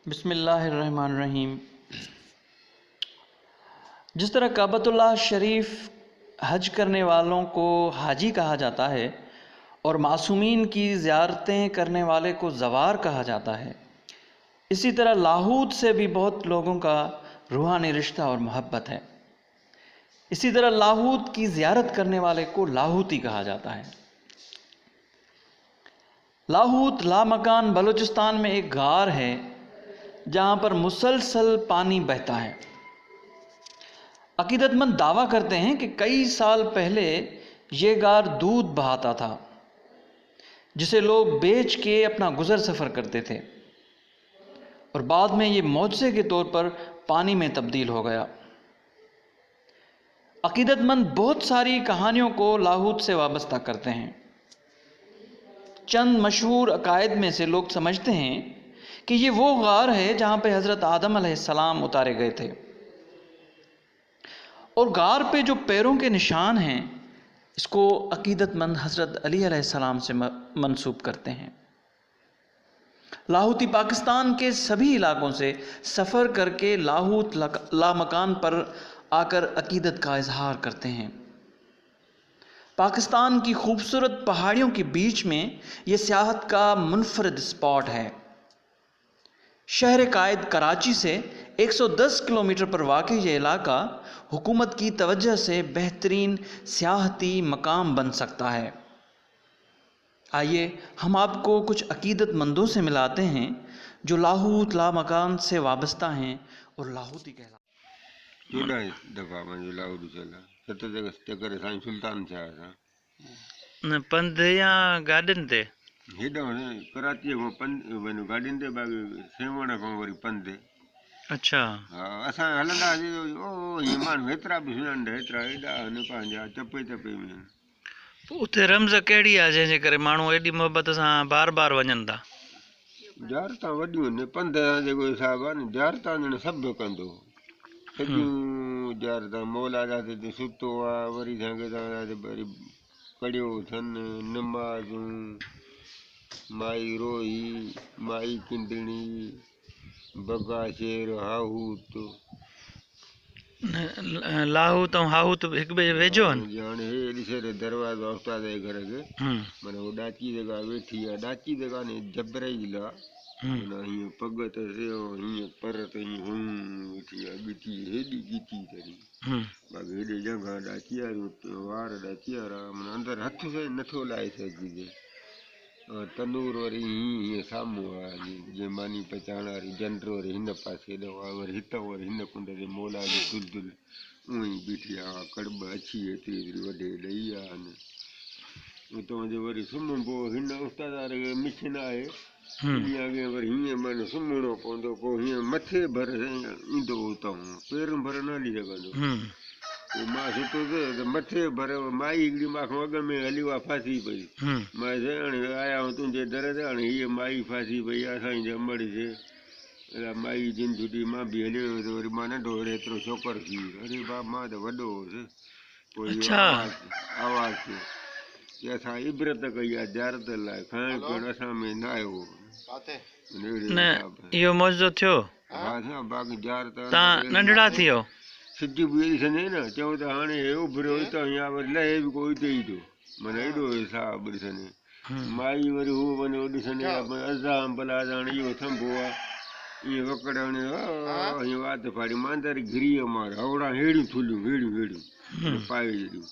बिस्मिल्लाहिर्रहमानिर्रहीम। जिस तरह काबतुल्लाह शरीफ हज करने वालों को हाजी कहा जाता है और मासूमीन की ज़ियारतें करने वाले को ज़वार कहा जाता है, इसी तरह लाहूत से भी बहुत लोगों का रूहानी रिश्ता और मोहब्बत है। इसी तरह लाहूत की ज़ियारत करने वाले को लाहूती कहा जाता है। लाहूत लामकान बलूचिस्तान में एक गार है जहाँ पर मुसलसल पानी बहता है। अकीदतमंद दावा करते हैं कि कई साल पहले ये गार दूध बहाता था जिसे लोग बेच के अपना गुजर सफ़र करते थे और बाद में ये मौजज़े के तौर पर पानी में तब्दील हो गया। अकीदतमंद बहुत सारी कहानियों को लाहूत से वाबस्ता करते हैं। चंद मशहूर अकायद में से लोग समझते हैं कि ये वो गार है जहाँ पे हज़रत आदम अलैहिस्सलाम उतारे गए थे और गार पे जो पैरों के निशान हैं इसको अकीदतमंद हज़रत अली अलैहिस्सलाम से मंसूब करते हैं। लाहूती पाकिस्तान के सभी इलाकों से सफ़र करके लाहूत लामकान पर आकर अकीदत का इजहार करते हैं। पाकिस्तान की खूबसूरत पहाड़ियों के बीच में ये सियाहत का मुनफरद स्पॉट है। शहर कायद कराची से 110 किलोमीटर पर वाक़ ये इलाका हुकूमत की तवज्जो से बेहतरीन सियाहती मकाम बन सकता है। आइए हम आपको कुछ अकीदतमंदों से मिलाते हैं जो लाहूत लामकान से वाबस्ता हैं और लाहूती कहलाते हैं। 14 दफ़ा मुंहिंजो लाहौर चला 7 चकर साईं सुल्तान शाह सां न पंध या गाॾियुनि ते? हेॾो कराचीअ खां पंधु वञो गाॾियुनि ते, बाक़ी सेवण खां वरी पंधु। अच्छा। हा, असां हलंदासीं ओ हीअं माण्हू हेतिरा बि सुञाणंदा, हेतिरा हेॾा आहिनि पंहिंजा चपे चपे में। पोइ उते रमज़ कहिड़ी आहे जंहिंजे करे माण्हू एॾी मुहबत सां बार बार वञनि था? ज़ियारतां वॾियूं आहिनि, पंध जो जेको हिसाबु आहे न, ज़ियारतां ॼण सभु कंदो। सॼियूं ज़ियारतां मौला जा ते सुतो आहे, वरी वरी कड़ियो अथनि, नमाज़ूं, माई रोई, माई किंदणी, बगा शेर, हाहूत। लाहूत ऐं हाहूत हिकु ॿिए जे वेझो आहिनि? हाणे हे ॾिसे त दरवाज़ो उस्ताद जे घर खे, माना उहो ॾाची जेका वेठी आहे, ॾाची त कान्हे, जबराईल आहे। माना हीअं पग त हीअं पर त हीअं वेठी आहे, ॻिची हेॾी ॻिची अथई, बाक़ी हेॾे जंघा ॾाची वारी, वार ॾाची वारा, माना अंदरि हथ से नथो लाहे सघिजे। तनूर वरी हीअं साम्हूं आहे, जीअं मानी पचाइण वारी जंड वरी हिन पासे ॾियो आहे, वरी हितां वरी हिन कुंड ते मौला जी दुलदुल उअं ई बीठी आहे। कड़ब अछी एतिरी एतिरी वॾे ॾही आहे। उतां जो वरी सुम्हिबो, हिन उस्ताद वारे खे मिशन आहे, अॻे वरी हीअं माना सुम्हणो पवंदो, पोइ हीअं मथे भर ईंदो उतां, पेरनि भर न हली सघंदो। पोइ मां सुतो त मथे भर माई हिकिड़ी मूंखां अॻ में हली उहा फासी पई। मां चयो हाणे आया आहियूं तुंहिंजे दर ते, हाणे हीअ माई फासी पई आहे, असांजी अमड़ थिए, माई जिन छुटी, मां बि हली वियो त वरी मां नंढो एतिरो छोकर थी वियो। अरे बाप, मां त वॾो हुउसि। पोइ इहो आवाज़ु थियो की असां इबरत कई आहे ज़ियारत लाइ, खाइण पीअण असां में न आयो। इहो मौजो थियो? हा साईं, बाक़ी ज़ियारत तव्हां नंढड़ा थी वियो? सिज बि ॾिसंदे न, चऊं त हाणे हे उभरियो हितां या वरी लहे बि को हिते ई थो, माना एॾो हिसाबु ॾिसंदे। माई वरी हू वञो ॾिसंदे अज़ाम भला हाणे इहो थंभो आहे, ईअं वकड़ हणे हीअं वात फाड़ी, मां अंदरि घिरी वियो मां, हवड़ा हेड़ियूं थुलियूं हेड़ियूं हेड़ियूं पाए जहिड़ियूं।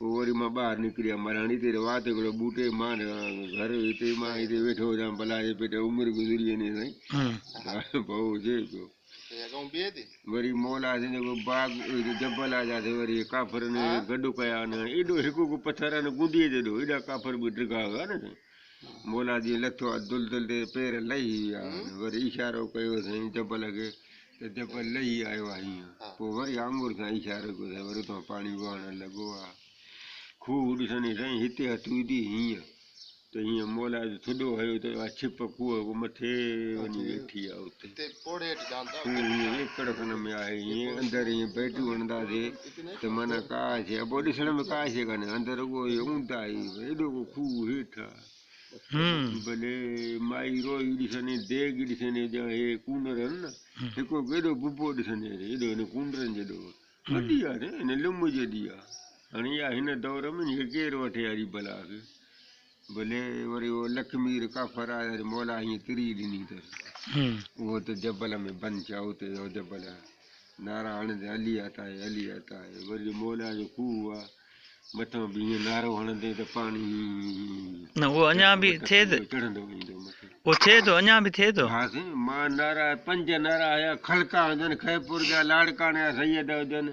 पोइ वरी मां ॿाहिरि निकिरी आयुमि, मां हाणे हिते वात हिकिड़ो ॿूटे, मां घर हिते मां हिते वेठो हुजां, भला जे पेट उमिरि गुज़री वञे साईं, भाऊ हुजे पियो। वरी मौला जे जेको बाग जबल आहे जिते वरी काफ़रनि गॾु कया आहिनि, एॾो हिकु हिकु पथर आहे न गुंडीअ जेॾो, एॾा काफ़र बि ड्रिगा हुआ न साईं। मौला जीअं लथो आहे दुलदुल ते पेर लही विया, वरी इशारो कयो साईं जबल खे त जबल लही आयो आहे हीअं। पोइ वरी आङुर सां इशारो कयो साईं, वरी उतां पाणी वहणु लॻो आहे। खूह ॾिसंदे साईं हिते हथ विधी हीअं त हीअं मौला जो थुॾो हयो त छिप खूह मथे वञी वेठी आहे उते। हीअं एकड़ खन में आहे, हीअं अंदरि हीअं बैटियूं हणंदासीं त माना का शइ, पोइ ॾिसण में का शइ कान्हे, अंदरि उहो ऊंदा ई एॾो को खूह हेठि आहे। भले माई रोई ॾिसने देग ॾिसने जा हे कूंडर आहिनि न हिकिड़ो केॾो बुबो ॾिसने हेॾो हिन कूंडरनि जेॾो वॾी आहे हिन लिंब जेॾी आहे हाणे इहा हिन दौर में केरु वठे हरी भला भले वरी उहो लखमीर काफ़र आहे वरी मौला हीअं तिरी ॾिनी अथसि उहो त जबल में बंदि आहे उते जबल नारा हणंदे हली आता आहे वरी मौला जो खूह आहे मथां बि हीअं नारो हणंदे त पाणी न उहो अञा बि थिए चढ़ंदो वेंदो मथे उहो थिए थो अञा बि थिए थो हा साईं मां नारा 5 नारा आया खलका हुजनि खैपुर जा लाड़काणे जा सैयद हुजनि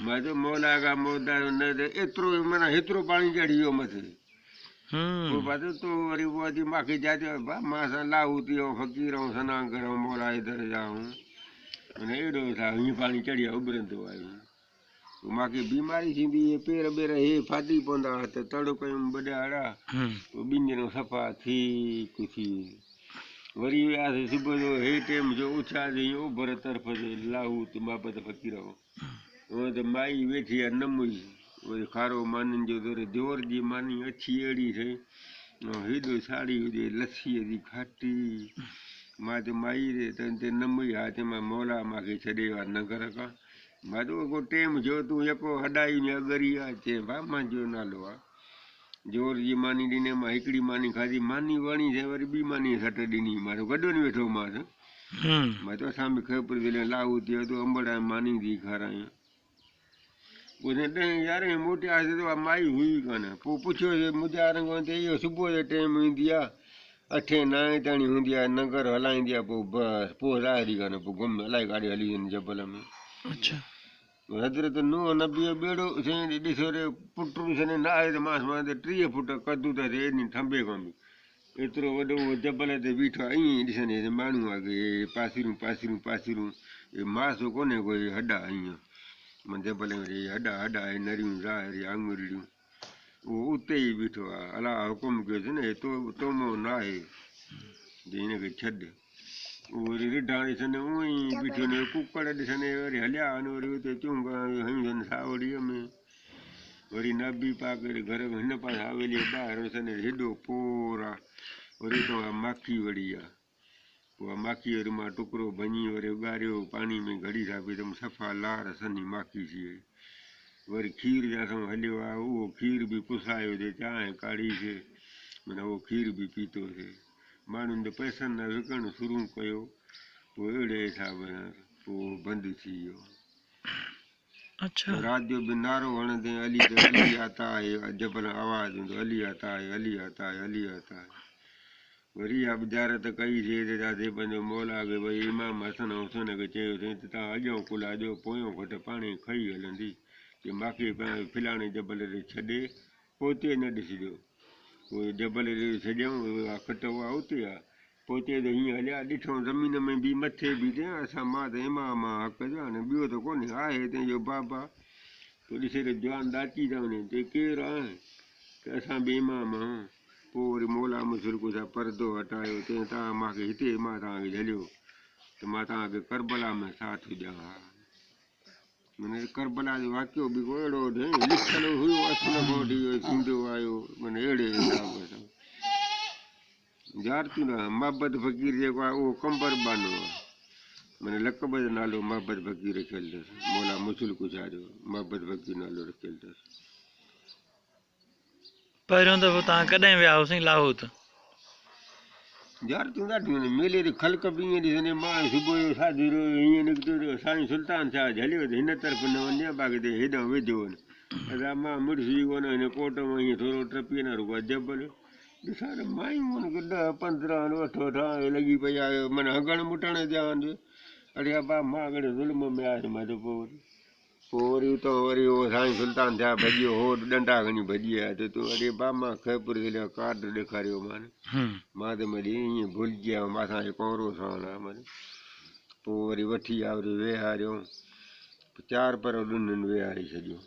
मां चयो मौला का मौदा न एतिरो माना हेतिरो पाणी चढ़ी वियो मथे पोइ बात तो वरी उहो अची मूंखे जाचो भाउ मां सां लाहू थी वियो फ़क़ीर ऐं सनान करो मौला जे दर जा माना अहिड़ो छा हीअं पाणी चढ़ी आहे उभरंदो आहे मूंखे बीमारी थींदी हुई पेर ॿेर हे फाटी पवंदा हुआ त तड़ो कयूं वॾा अड़ा पोइ 2 ॼणो सफ़ा ठीक थी वरी वियासीं सुबुह जो हे टाइम जो उछासीं ओभर तरफ़ जे लाहू त बाबत फ़क़ीर हो हूअं त माई वेठी आहे न मुई वरी खारो मानियुनि जो दर जोर जी मानी अछी अहिड़ी थिए ऐं हेॾो साड़ी हुजे लस्सीअ जी खाटी मां चयो माई रे ते न मुई हा चयोमांसि मौला मूंखे छॾे वियो आहे नगर खां मां चयो को टेम जो तूं यको हॾाई में अगरी आहे चए भाउ मुंहिंजो नालो आहे जोर जी मानी ॾिने मां हिकिड़ी मानी खाधी मानी वणी से वरी ॿी मानी सट ॾिनी मां गॾो न वेठो मांसि मां चयो असां बि ख़बर दिले लाहू थी वियो तूं अंबड़ा मानी थी खारायूं पोइ 10-11 मोटियासीं त माई हुई कान पोइ पुछियोसीं मुंहिंजा रंग ते इहो सुबुह जो टाइम ईंदी आहे 8-9 ताणी हूंदी आहे नगर हलाईंदी आहे पोइ बसि पोइ हलाए कान पोइ गुम अलाए काॾे हली वञे जबल में हज़रत नूह नबी जो ॿेड़ो साईं ॾिसो रे पुट ॾिसने न आहे त मां 30 फुट कदू त थिए एॾी ठंबे खां बि एतिरो वॾो उहो जबल ते बीठो आहे ईअं ॾिसने माण्हू आहे की पासीरूं हे मासो कोन्हे कोई हॾा ईअं मां जबल में हॾा हे नरियूं ज़ाहिर आङुरियूं उहो उते ई बीठो आहे अलाह हुकुम कयोसि न हे तोमो न आहे हिनखे छॾ उहो वरी रिढा ॾिसंदे उअं ई बीठो न कुकड़ ॾिसंदे वरी हलिया वञो वरी उते चूंगा हयूं सावड़ीअ में वरी नबी पाक घर में हिन पासे हवेलीअ ॿाहिरि ॾिसंदे हेॾो पोर आहे वरी उतां माखी वड़ी आहे उहा माखी वरी मां टुकड़ो भञी वरी उॻारियो पाणी में घड़ी था पई त सफ़ा लार सनी माखी थी वई वरी खीर जा असां हलियो आहे उहो खीर बि पुसायोसीं चांहि काढ़ीसीं माना उहो खीर बि पीतोसीं माण्हुनि जो पैसनि न विकिणणु शुरू कयो पोइ अहिड़े हिसाब सां पोइ बंदि थी वियो राति जो बि नारो हणंदे हली आता आहे जबल आवाज़ हूंदो हली आता आहे वरी इहा बुझारत कईसीं त चयासीं पंहिंजो मौला खे भई इमाम हसन हुसैन खे चयोसीं त तव्हां अॼो कुल अॼो पोयों घटि पाणी खई हलंदी की मूंखे फिलाणे जबल ते छॾे पोते न ॾिसिजो उहो जबल ते छॾियऊं खट उहा उते आहे पोते त हीअं हलिया ॾिठो ज़मीन में बि मथे बि असां मां त इमाम हक़ जो हाणे ॿियो त कोन्हे आहे हिते जो बाबा पोइ ॾिसे त जवान ॾाची था वञे चए केरु आहे त असां बि इमाम आहियूं पोइ वरी मौला मुसुर्क सां परदो हटायो चई तव्हां मूंखे हिते मां तव्हांखे झलियो त मां तव्हांखे करबला में साथ ॾियां माना करबला जो वाक़ियो बि अहिड़ो लिखियलु हुयो थींदो आयो माना अहिड़े हिसाब सां जारतूं न मोहबत फ़क़ीर जेको आहे उहो कंबर बानो आहे माना लक़ब जो नालो मोहबत फ़क़ीर रखियलु अथसि मौला मुसुल्क शाह जो मोहबत फ़क़ीर नालो रखियलु अथसि पहिरियों दफ़ो तव्हां कॾहिं विया हुओसीं लाहौर जारतूं ॾाढियूं आहिनि मेले ते ख़ल्क बि ईअं ॾिसंदे मां सुबुह जो शादी हीअं निकितो साईं सुल्तान शाह झलियो त हिन तरफ़ न वञे बाक़ी त हेॾां वेझो वञे असां मां मुड़ुस कोन हिन कोट मां हीअं थोरो टपी न रुॻो जबल ॾिसां त मायूं 10-15 वठो लॻी पई आहे माना हगण मुटण जा अड़े बा मां अॻिते ज़ुल्म में आयुसि मां त पोइ वरी उतां वरी उहो साईं सुल्तान शाह भॼियो हो डंडा खणी भॼी आया त तूं अड़े बा मां ख़ैपुर दिले कार्ड ॾेखारियो मां त वरी ईअं भुलिजी आयुमि असांखे कोरो ठहणु आहे माना पोइ वरी वठी आया वरी वेहारियो 4 पर ॾुननि वेहारे छॾियो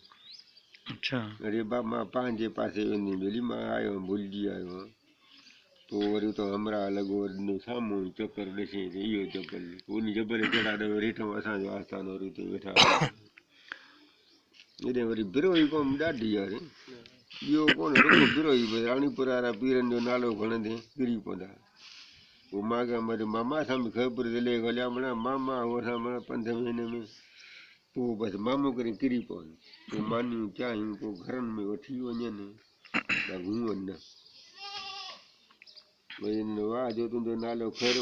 अरे बा मां पंहिंजे पासे वेंदी मिली मां आयो भुलिजी आयो आहियां पोइ वरी उतां हमरा लॻो वरी साम्हूं चकर ॾिसे त इहो जबल उन जबल चढ़ा ॾ वरी हेठां असांजो आस्थान वरी उते वेठा हेॾे वरी बिरो ई क़ौम ॾाढी आहे ॿियो कोन रुॻो फिरो ई बसि राणीपुर वारा पीरनि जो नालो खणंदे किरी पवंदा पोइ मां कया वरी मामा सां बि ख़बर दिले हलिया माना मामा उहो असां माना 5 महीने में पोइ बसि मामो करे किरी पवनि पोइ मानियूं चाहियूं पोइ घरनि में वठी वञनि त घुमनि न भई वाह जो तुंहिंजो नालो ख़ैर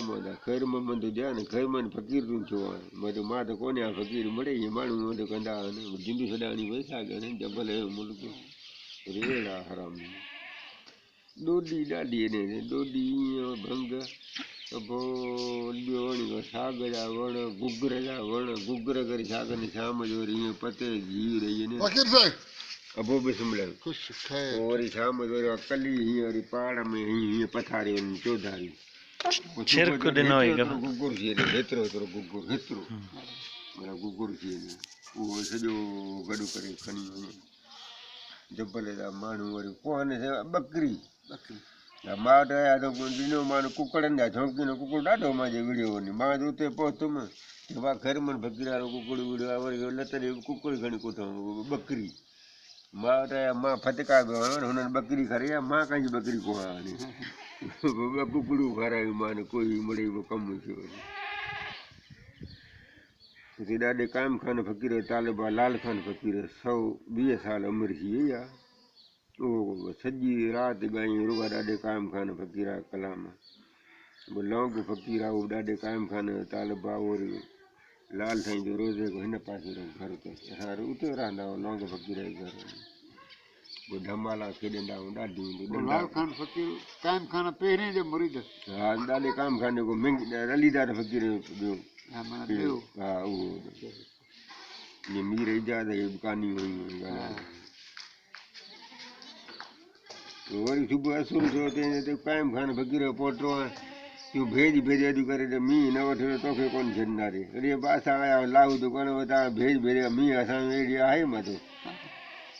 मोहम्मद हुजे न ख़ैर मोहम्मद फ़क़ीर तूं छो आहे वरी मां त कोन्हे आहियां फ़क़ीर मिड़े ईअं माण्हू वटि कंदा आहिनि जिंदू छॾाइणी वई छा कनि जबल जो मुल्क वरी अहिड़ा हराम ॾोॾी ॾाढी एॾे ॾोॾी ईअं भंग त पोइ ॿियो वणी साग जा वण गुगर जा वण गुगर करे छा कंदी शाम जो वरी ईअं पते जीव रही वञे अबो बिस्मिल्लाह पोइ वरी शाम जो वरी कली हीअं वरी पहाड़ में हीअं पथारे वञी चौधारी छिरक ॾिनो ई गुगुर थी वञे हेतिरो हेतिरो गुगुर हेतिरो माना गुगुर थी वञे उहो सॼो गॾु करे खणी वञे जबल जा माण्हू वरी पोइ ॿकरी मां वटि आया त ॾिनो माण्हू कुकड़नि जा शौक़ीन कुकुड़ ॾाढो मुंहिंजे विड़ियो वञे मां त उते पहुतुमि वाह ख़ैर मन फ़क़ीर वारो कुकुड़ विड़ियो आहे वरी लत ॾे कुकुड़ खणी कोठां ॿकरी मां वटि आया मां फटका पियो आहियां हुननि ॿकरी खाराई आहे मां कंहिंजी ॿकरी को हाणे ॿ कुकड़ूं खारायूं मां कोई मिड़ई कमु थियो हिते ॾाढे क़ाइम खान फ़क़ीर तालिबा लाल खान फ़क़ीर 120 साल उमिरि थी वई आहे उहो सॼी राति ॻायूं रुॻा ॾाढे क़ाइम खान फ़क़ीर आहे कलाम लौंग फ़क़ीर आहे उहो ॾाढे क़ाइम खान तालिबा वरी लाल साईं जो रोज़े को हिन पासे घर ते असां उते रहंदा आहियूं लौंग फ़क़ीर जे घर पोइ धमाला खेॾंदा आहियूं ॾाढियूं लाल खान फ़क़ीर क़ाइम खान पहिरें जो मुरीद हा ॾाढे क़ाइम खान जेको अलीदार फ़क़ीर जो हा उहो जीअं मीर इजाज़ जी कानी हुयूं वरी सुबुह असुर थियो ते क़ाइम खान फ़क़ीर जो पोटो आहे तूं भेज अॼु करे त मींहुं न वठे तोखे कोन छॾींदासीं वरी असां आया लाहू त कोन तव्हां भेज मींहुं असां अहिड़ी आहे मथो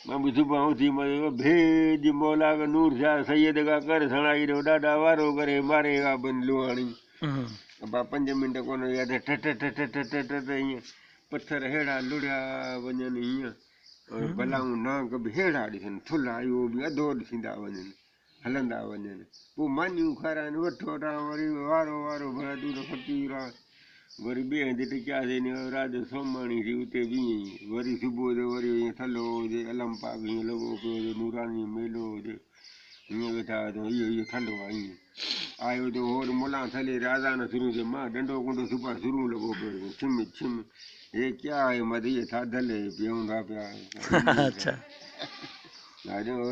मां बि सुबुह उथी भेज मौला का नूर शाह सैयद का कर सणाई ॾियो ॾाढा वारो करे मारे का बन लोहाणी 5 मिंट कोन ईअं पथर अहिड़ा लुड़िया वञनि हीअं भलाऊं नांग बि अहिड़ा ॾिसनि थुल्हा इहो बि अधो अधु थींदा वञनि हलंदा वञनि पोइ मानियूं खाराइनि वठो वरी वारो भला तूं त फ़क़ीर आहे वरी ॿिए हंधि टिकियासीं राति जो सोमाणी थी उते बीहं वरी सुबुह जो वरी ईअं थलो हुजे अलम पाक हीअं लॻो पियो हुजे नूरानी मेलो हुजे हीअं वेठा इहो थलो आहे ईअं आयो त होर मुला थले आज़ान शुरू थियो मां डंडो कुंडो सुबुह शुरू लॻो पियो छिम छिम हे क्या आहे मधी थाधल पीऊंदा पिया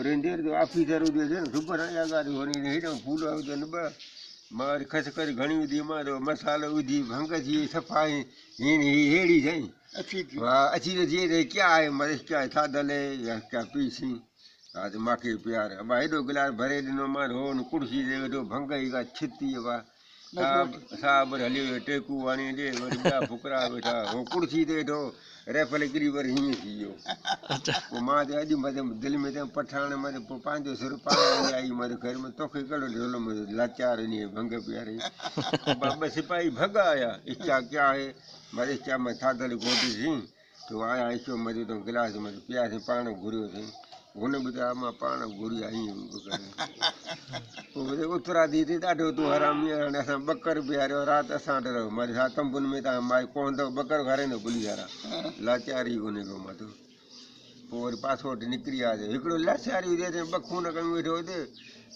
रेंजर जो ऑफिसर हुजे न सुबुह या ॻाल्हि वरी हेॾो फूल हुजनि ॿ मां वरी खसखस घणी विधी मां त मसालो विझी भंग थी सफ़ा हेड़ी साईं हा अची त थिए त क्या आहे मधे क्या थाधल या क्या पीसी हा त मूंखे प्यार अबा हेॾो गिलास भरे ॾिनो मां हो कुर्सी ते वेठो भंग ई का छिती साहब हली वियो टेकू हणी ॾे वरी ॿिया फुकरा वेठा हो कुर्सी ते वेठो रेफल किरी वरी हीअं थी वियो पोइ मां त अॼु दिलि में चयमि पठाण पोइ पंहिंजो सुर पाण आई घर में तोखे कहिड़ो लाचार इन भंग प्यारे ॿ सिपाही भॻा आया इच्छा क्या आहे मरे इच्छा में थाधल घोटीसीं तो आया इच्छो मरे तो गिलास में पियासीं पाण घुरियोसीं हुन बि त मां पाण घुरी आई पोइ उतरा थी ॾाढो तूं हरामी हाणे असां ॿकर बीहारियो राति असां वटि रहो मां छा तंबुनि में तव्हां मां कोन अथव ॿकर खाराईंदो पुलिस वारा लाचारी कोन्हे को मां पोइ वरी पासो वटि निकिरी आयासीं हिकिड़ो लाचारी हुजे ॿ खून खणी वेठो हुजे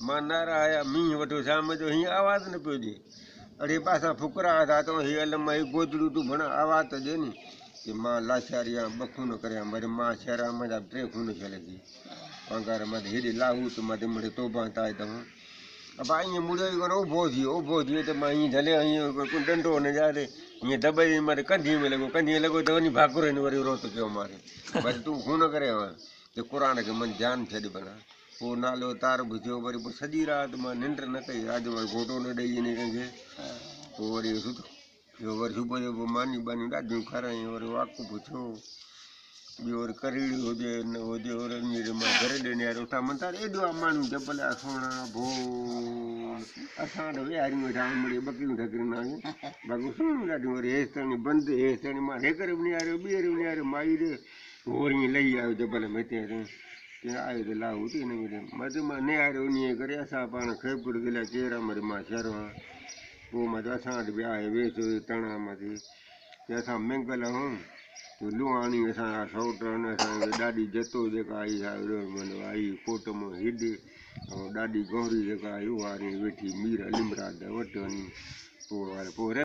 मां नारा आया मींहुं वठो शाम जो हीअं आवाज़ु न पियो ॾिए अड़े पासा फुकरा था त हीअ अलम ही गोदड़ू तूं भण आवाज़ु त ॾिए नी की मां लाचारी आहियां 2 खून करियां वरी मां शहराम जा 3 खून थियल थी पंगार मां हेॾे लाहू त मां मिड़े तोबा ताए तव्हां अब ईअं मुड़ियो ई कोन उभो थियो त मां हीअं झले हीअं डंडो हुनजा ते हीअं दॿाई मारे कंधीअ में लॻो त वञी भाकुरनि वरी रोत कयो मारे वरी तूं खून करे त क़ुर खे मन जान छॾ भला पोइ नालो तार बि थियो वरी पोइ सॼी राति मां निंड न कई राति वरी घोटो न ॾेई वञे कंहिंखे पोइ वरी वरी सुबुह जो पोइ मानियूं बानियूं ॾाढियूं खारायूं वरी वाक़ुफ़ थियो ॿियो वरी करीड़ी हुजे न हुजे वरी मां घर ॾिने उतां मंता एॾो आहे माण्हू जबल आहे सोणा भोल असां वटि विहारियूं वेठा मिड़े ॿकरियूं ठकरींदासीं बाक़ी सुहिणियूं ॾाढियूं वरी हेसि ताणी बंदि हेसि ताणी मां हेकर बि निहारियो ॿीहर बि निहारियो माई ॾे वरी ईअं लही आयो जबल में हिते के आए तो लाहू थी न मेरे मत मने आ रहे उन्हीं करे असा पान खैपुर दिला चेहरा मरे मा शरवा वो मत असा भी आए वे तो तना मती के असा मंगल हूं तो लुआनी असा सौट न असा डाडी जतो जेका आई मन आई कोट में हिडी और डाडी गौरी जेका आई वारी वेठी मीरा लिमरा द वटनी पोर पोर